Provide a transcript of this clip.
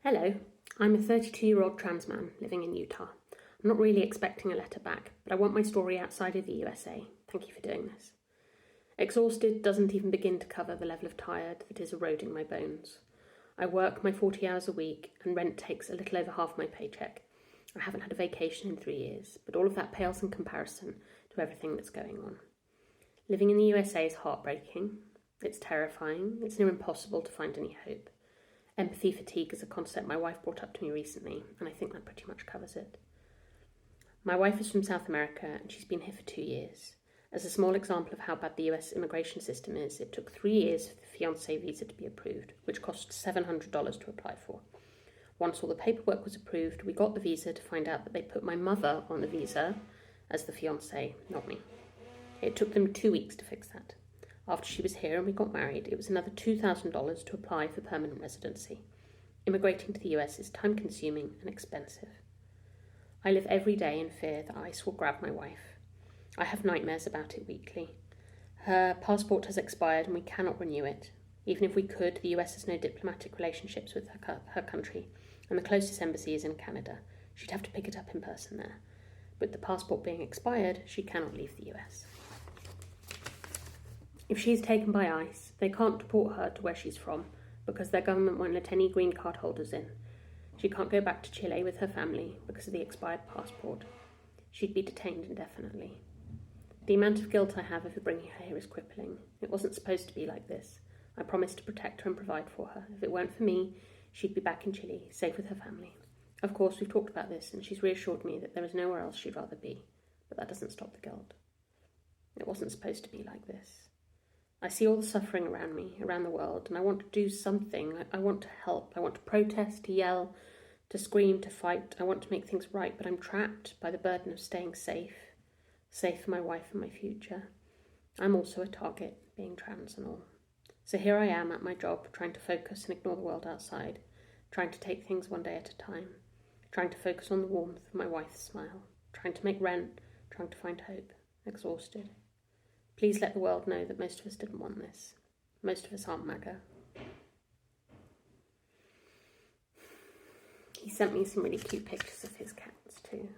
Hello, I'm a 32-year-old trans man living in Utah. I'm not really expecting a letter back, but I want my story outside of the USA. Thank you for doing this. Exhausted doesn't even begin to cover the level of tired that is eroding my bones. I work my 40 hours a week and rent takes a little over half my paycheck. I haven't had a vacation in 3 years, but all of that pales in comparison to everything that's going on. Living in the USA is heartbreaking. It's terrifying. It's near impossible to find any hope. Empathy fatigue is a concept my wife brought up to me recently, and I think that pretty much covers it. My wife is from South America, and she's been here for 2 years. As a small example of how bad the US immigration system is, it took 3 years for the fiancé visa to be approved, which cost $700 to apply for. Once all the paperwork was approved, we got the visa to find out that they put my mother on the visa as the fiancé, not me. It took them 2 weeks to fix that. After she was here and we got married, it was another $2,000 to apply for permanent residency. Immigrating to the US is time-consuming and expensive. I live every day in fear that ICE will grab my wife. I have nightmares about it weekly. Her passport has expired and we cannot renew it. Even if we could, the US has no diplomatic relationships with her country, and the closest embassy is in Canada. She'd have to pick it up in person there. With the passport being expired, she cannot leave the US. If she is taken by ICE, they can't deport her to where she's from because their government won't let any green card holders in. She can't go back to Chile with her family because of the expired passport. She'd be detained indefinitely. The amount of guilt I have over bringing her here is crippling. It wasn't supposed to be like this. I promised to protect her and provide for her. If it weren't for me, she'd be back in Chile, safe with her family. Of course, we've talked about this, and she's reassured me that there is nowhere else she'd rather be. But that doesn't stop the guilt. It wasn't supposed to be like this. I see all the suffering around me, around the world, and I want to do something. I want to help. I want to protest, to yell, to scream, to fight. I want to make things right, but I'm trapped by the burden of staying safe. Safe for my wife and my future. I'm also a target, being trans and all. So here I am at my job, trying to focus and ignore the world outside, trying to take things one day at a time, trying to focus on the warmth of my wife's smile, trying to make rent, trying to find hope, exhausted. Please let the world know that most of us didn't want this. Most of us aren't MAGA. He sent me some really cute pictures of his cats too.